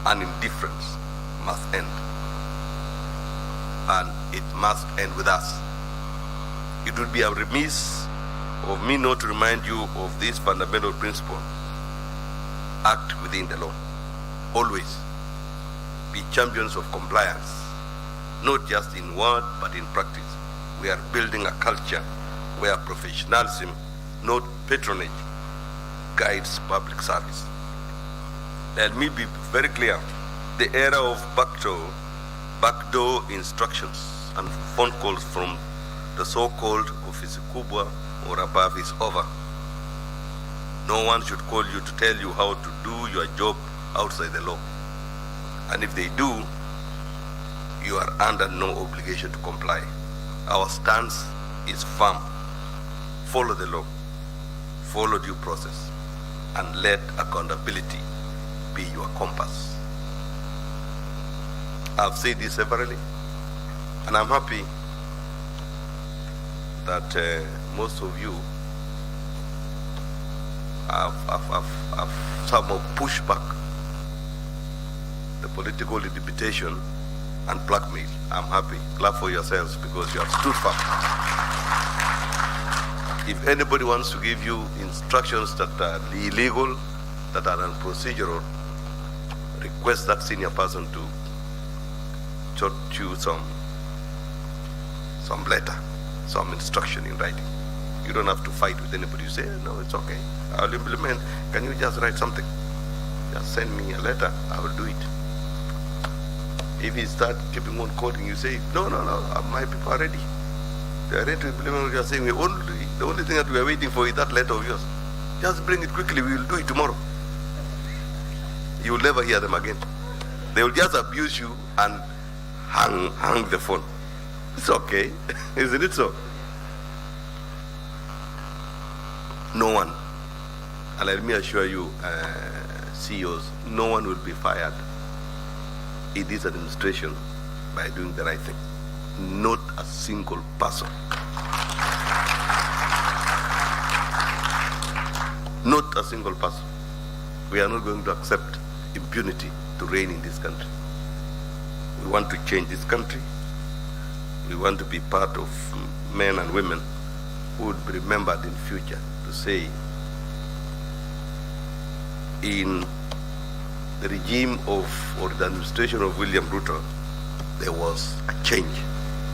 and indifference must end. And it must end with us. It would be a remiss of me not to remind you of this fundamental principle. Act within the law. Always be champions of compliance, not just in word, but in practice. We are building a culture where professionalism, not patronage, guides public service. Let me be very clear. The era of backdoor instructions and phone calls from the so-called office kubwa or above is over. No one should call you to tell you how to do your job outside the law. And if they do, you are under no obligation to comply. Our stance is firm. Follow the law, follow due process, and let accountability be your compass. I've said this severally, and I'm happy that most of you have somehow pushed back the political intimidation and blackmail. I'm happy. Clap for yourselves because you have stood firm. If anybody wants to give you instructions that are illegal, that are unprocedural, request that senior person to jot you some letter, some instruction in writing. You don't have to fight with anybody. You say, no, it's okay, I'll implement. Can you just write something? Just send me a letter, I will do it. If you start keeping on calling, you say, no, my people are ready. They are ready to implement what you are saying. The only thing that we are waiting for is that letter of yours. Just bring it quickly, we will do it tomorrow. You will never hear them again. They will just abuse you and hang the phone. It's okay, isn't it so? No one, and let me assure you, CEOs, no one will be fired in this administration by doing the right thing. Not a single person. Not a single person. We are not going to accept impunity to reign in this country. We want to change this country. We want to be part of men and women who would be remembered in future to say, in the regime of, or the administration of William Ruto, there was a change.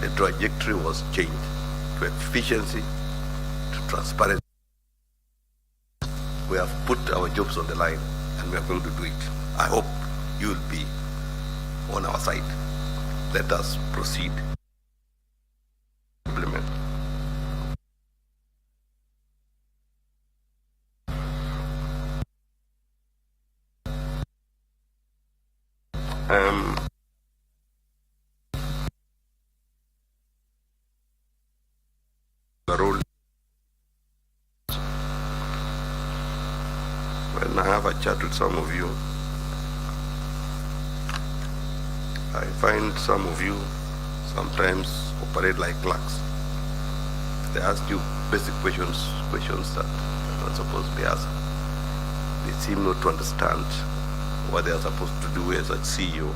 The trajectory was changed to efficiency, to transparency. We have put our jobs on the line and we are going to do it. I hope you will be on our side. Let us proceed. Implement. The role. When I have a chat with some of you, I find some of you sometimes operate like clerks. They ask you basic questions that are not supposed to be asked. They seem not to understand what they are supposed to do as a CEO.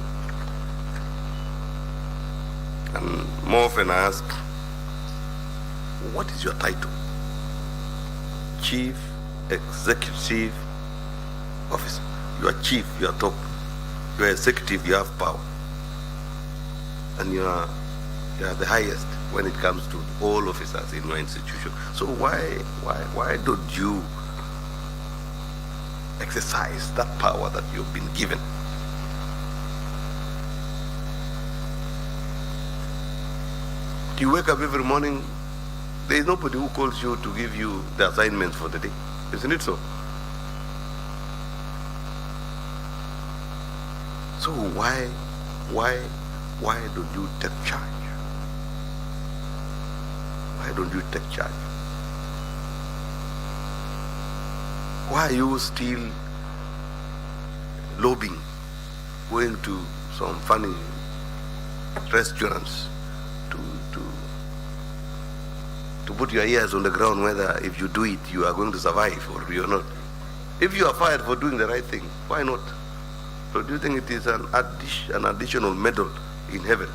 And more often I ask, what is your title? Chief Executive Officer. You are chief, you are top. You are executive, you have power. And you are the highest when it comes to all officers in your institution. So why don't you exercise that power that you've been given? You wake up every morning, there is nobody who calls you to give you the assignments for the day. Isn't it so? So why don't you take charge? Why don't you take charge? Why are you still lobbying, going to some funny restaurants to put your ears on the ground whether if you do it you are going to survive or you're not? If you are fired for doing the right thing, why not? So do you think it is an additional medal in heaven?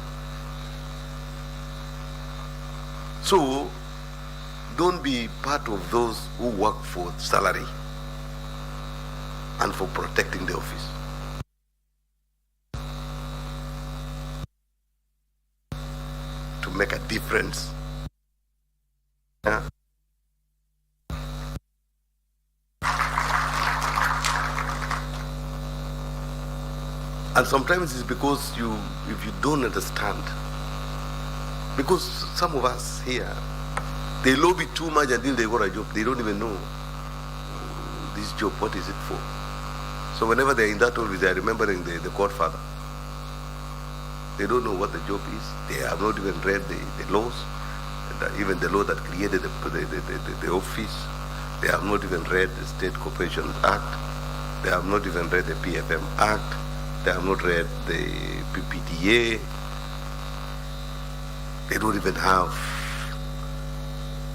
So don't be part of those who work for salary and for protecting the office. To make a difference. Yeah. And sometimes it's because if you don't understand, because some of us here, they lobby too much until they got a job. They don't even know this job, what is it for? So whenever they're in that office, they're remembering the Godfather. They don't know what the job is. They have not even read the laws, even the law that created the office. They have not even read the State Corporations Act. They have not even read the PFM Act. They have not read the PPDA. They don't even have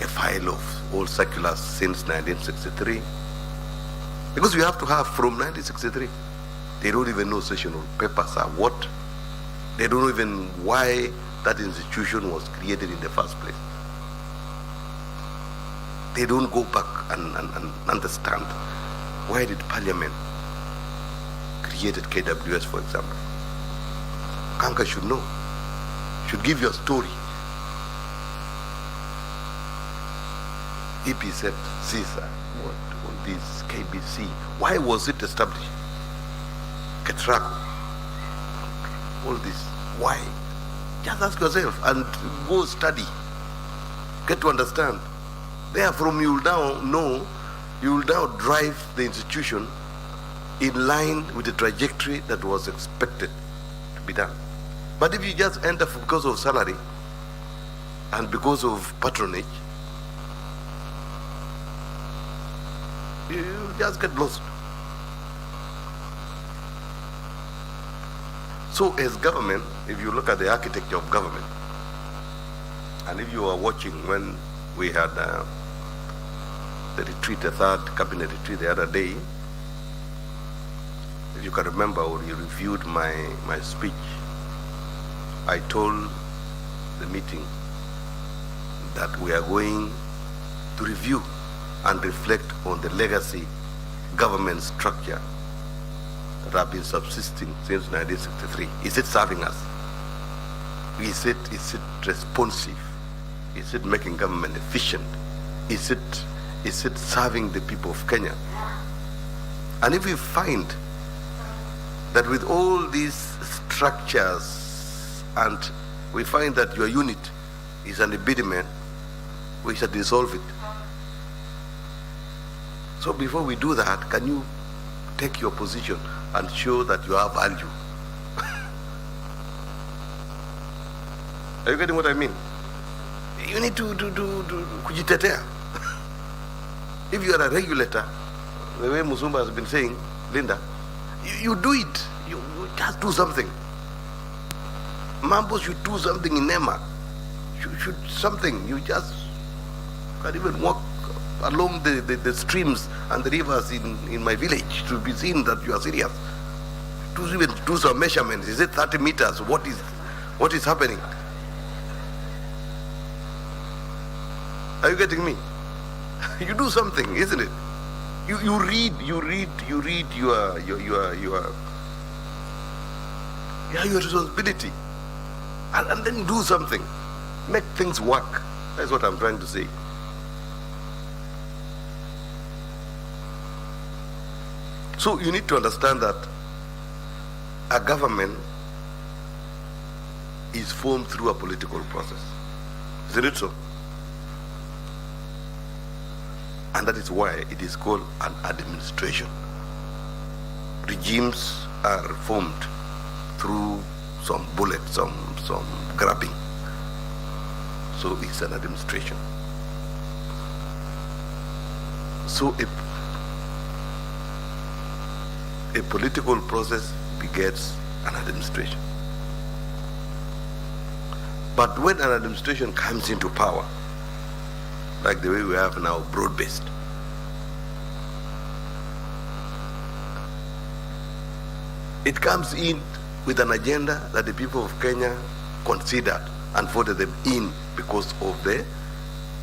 a file of all circulars since 1963. Because you have to have from 1963. They don't even know sessional papers are what. They don't know even why that institution was created in the first place. They don't go back and understand why did Parliament created KWS, for example. Kanka should know, should give you a story. EP said, Caesar, what all this KBC, why was it established? Ketraco, all this, why? Just ask yourself and go study, get to understand. Therefrom you will now know, you will now drive the institution in line with the trajectory that was expected to be done. But if you just enter because of salary and because of patronage, you just get lost. So as government, if you look at the architecture of government, and if you are watching when we had the retreat, the third cabinet retreat the other day, if you can remember or you reviewed my speech, I told the meeting that we are going to review and reflect on the legacy government structure that have been subsisting since 1963. Is it serving us? Is it responsive? Is it making government efficient? Is it serving the people of Kenya? And if we find that with all these structures and we find that your unit is an impediment, we should dissolve it. So before we do that, can you take your position and show that you have value? Are you getting what I mean? You need to kujitetea. If you are a regulator, the way Musumba has been saying, Linda, you do it. You just do something. Mambo should do something in NEMA. Should something. You just can't even walk along the streams and the rivers in my village to be seen that you are serious. To even do some measurements. Is it 30 meters? What is happening? Are you getting me? You do something, isn't it? You read your responsibility, and then do something, make things work. That's what I'm trying to say. So you need to understand that a government is formed through a political process. Isn't it so? And that is why it is called an administration. Regimes are formed through some bullets, some grabbing. So it's an administration. So a political process begets an administration. But when an administration comes into power, like the way we have now, broad-based, It comes in with an agenda that the people of Kenya considered and voted them in because of the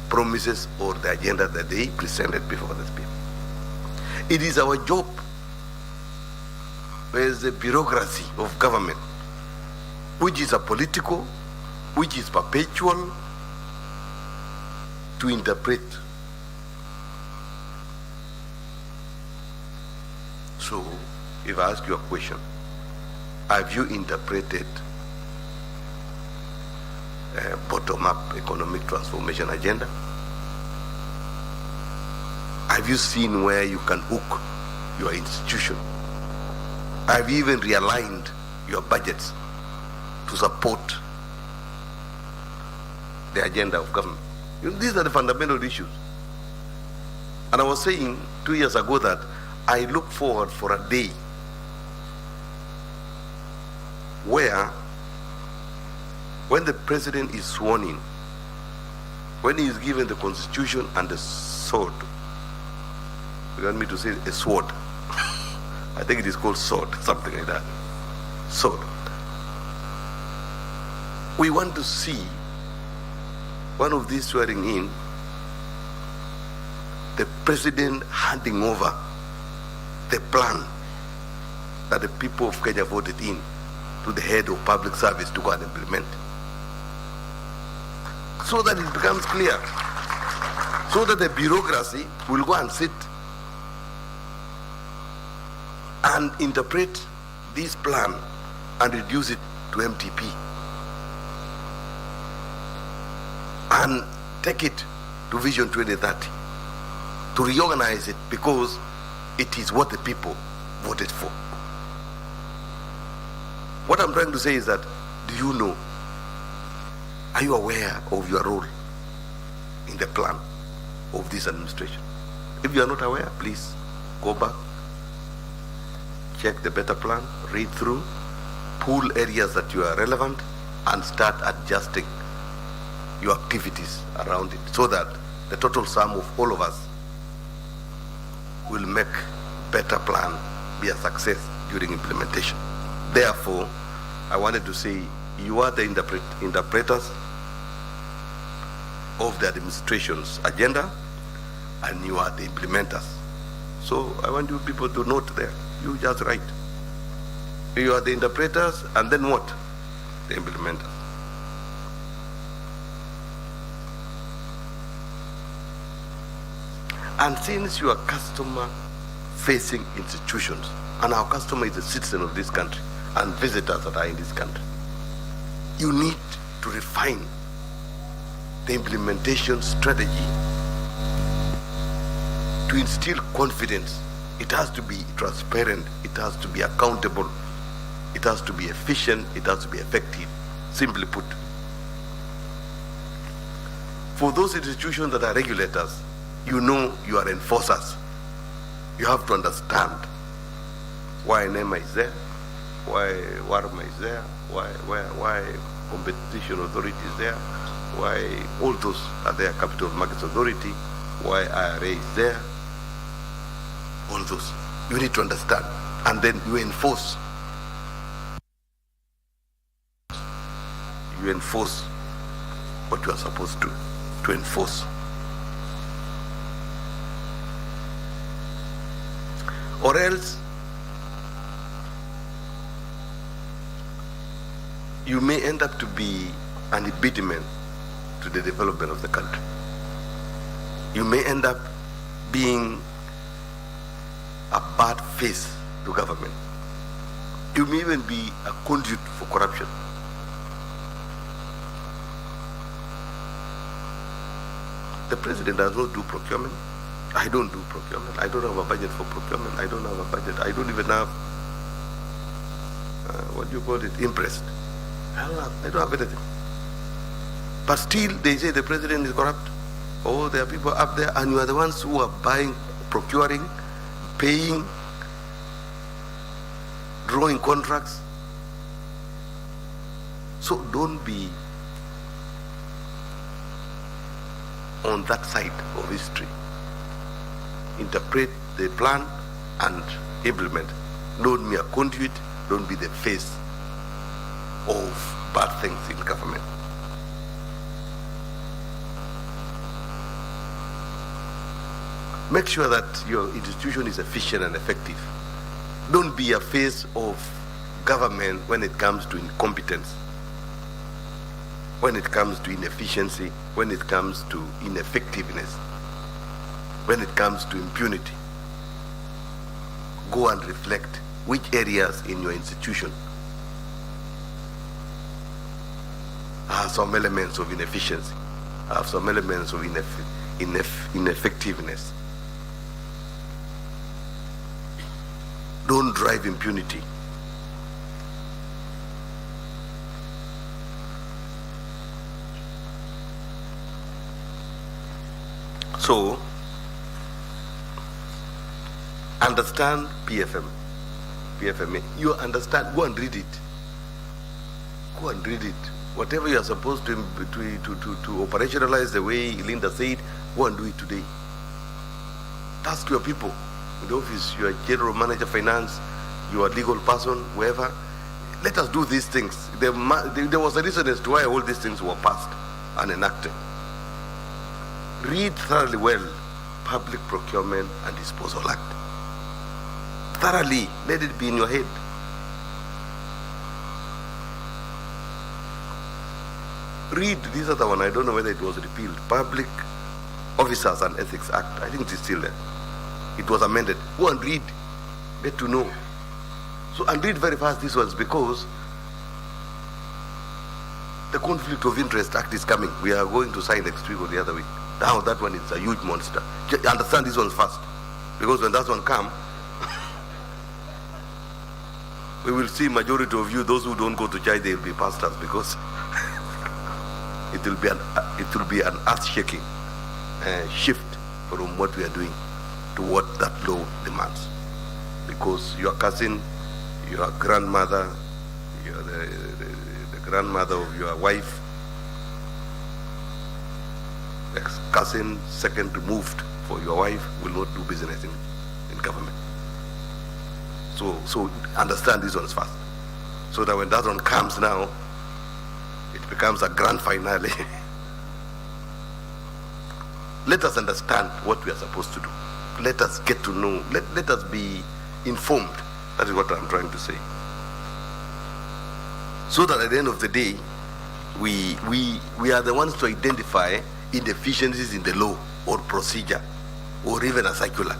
promises or the agenda that they presented before the people. It is our job as the bureaucracy of government, which is a political, which is perpetual, to interpret. So, if I ask you a question, have you interpreted a bottom-up economic transformation agenda? Have you seen where you can hook your institution? Have you even realigned your budgets to support the agenda of government? These are the fundamental issues. And I was saying 2 years ago that I look forward for a day where, when the president is sworn in, when he is given the constitution and the sword, you want me to say a sword? I think it is called sword, something like that. Sword. We want to see one of these swearing in, the president handing over the plan that the people of Kenya voted in to the head of public service to go and implement. So that it becomes clear. So that the bureaucracy will go and sit and interpret this plan and reduce it to MTP. And take it to Vision 2030. To reorganize it because it is what the people voted for. What I'm trying to say is that, do you know, are you aware of your role in the plan of this administration? If you are not aware, please go back, check the better plan, read through, pull areas that you are relevant, and start adjusting your activities around it so that the total sum of all of us will make better plan be a success during implementation. Therefore, I wanted to say you are the interpreters of the administration's agenda and you are the implementers. So I want you people to note there, you just write. You are the interpreters and then what? The implementers. And since you are customer-facing institutions, and our customer is a citizen of this country, and visitors that are in this country, you need to refine the implementation strategy to instill confidence. It has to be transparent, it has to be accountable, it has to be efficient, it has to be effective. Simply put, for those institutions that are regulators, you know you are enforcers. You have to understand why NEMA is there, why WARMA is there, why Competition Authority is there, why all those are there, Capital Markets Authority, why IRA is there, all those. You need to understand. And then you enforce. You enforce what you are supposed to enforce. Or else, you may end up to be an impediment to the development of the country. You may end up being a bad face to government. You may even be a conduit for corruption. The president does not do procurement. I don't do procurement. I don't have a budget for procurement. I don't have a budget. I don't even have, what do you call it, impressed. I don't have anything. But still, they say the president is corrupt. Oh, there are people up there, and you are the ones who are buying, procuring, paying, drawing contracts. So don't be on that side of history. Interpret the plan and implement. Don't be a conduit, Don't be the face of bad things in government. Make sure that your institution is efficient and effective. Don't be a face of government when it comes to incompetence, when it comes to inefficiency, when it comes to ineffectiveness, when it comes to impunity. Go and reflect which areas in your institution have some elements of inefficiency, have some elements of ineffectiveness. Don't drive impunity. So, understand PFMA. You understand, go and read it. Go and read it. Whatever you are supposed to operationalize the way Linda said, go and do it today. Task your people in the office, you are general manager finance, you are legal person, whoever. Let us do these things. There was a reason as to why all these things were passed and enacted. Read thoroughly well Public Procurement and Disposal Act. Thoroughly, let it be in your head. Read this other one, I don't know whether it was repealed. Public Officers and Ethics Act, I think it is still there. It was amended. Go and read, get to know. So, and read very fast these ones, because the Conflict of Interest Act is coming. We are going to sign next week or the other week. Now that one is a huge monster. Just understand these ones first, because when that one comes, we will see majority of you, those who don't go to church, they will be pastors, because it will be an earth-shaking shift from what we are doing to what that law demands. Because your cousin, your grandmother, the grandmother of your wife, ex-cousin, second removed for your wife, will not do business in government. So understand these ones first, so that when that one comes now, it becomes a grand finale. Let us understand what we are supposed to do. Let us get to know. Let us be informed. That is what I'm trying to say. So that at the end of the day, we are the ones to identify inefficiencies in the law or procedure or even a circular.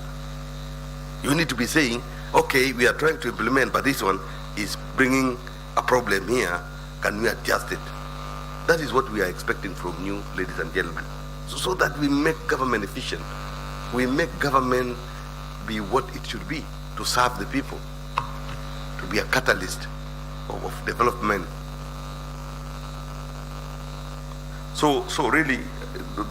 You need to be saying, okay, we are trying to implement, but this one is bringing a problem here. Can we adjust it? That is what we are expecting from you, ladies and gentlemen. So that we make government efficient. We make government be what it should be, to serve the people, to be a catalyst of development. So really,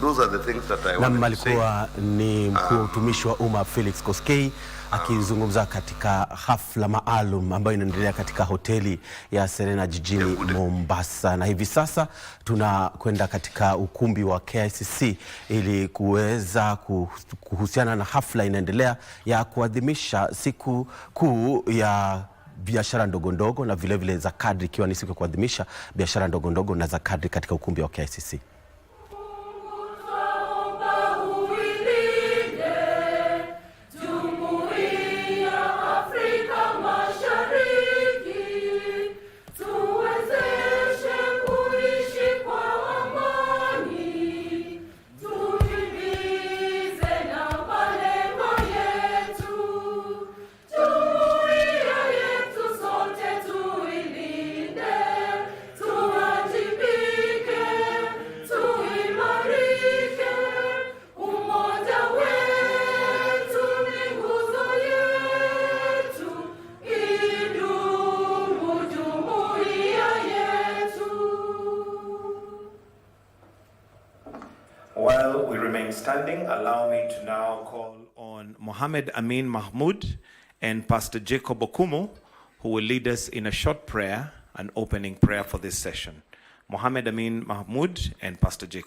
those are the things that I want to say. Alikuwa ni mkuu wa utumishi wa umma Felix Koskei akizungumza katika hafla maalum ambayo inaendelea katika hoteli ya Serena jijini Mombasa, na hivi sasa tunakwenda katika ukumbi wa KICC ili kuweza kuhusiana na hafla inaendelea ya kuadhimisha siku kuu ya biashara ndogo ndogo na vile vile za kadri, ikiwa ni siku ya kuadhimisha biashara ndogo ndogo na za kadri katika ukumbi wa KICC. While we remain standing, allow me to now call on Mohammed Amin Mahmoud and Pastor Jacob Okumu, who will lead us in a short prayer, an opening prayer for this session. Mohammed Amin Mahmoud and Pastor Jacob.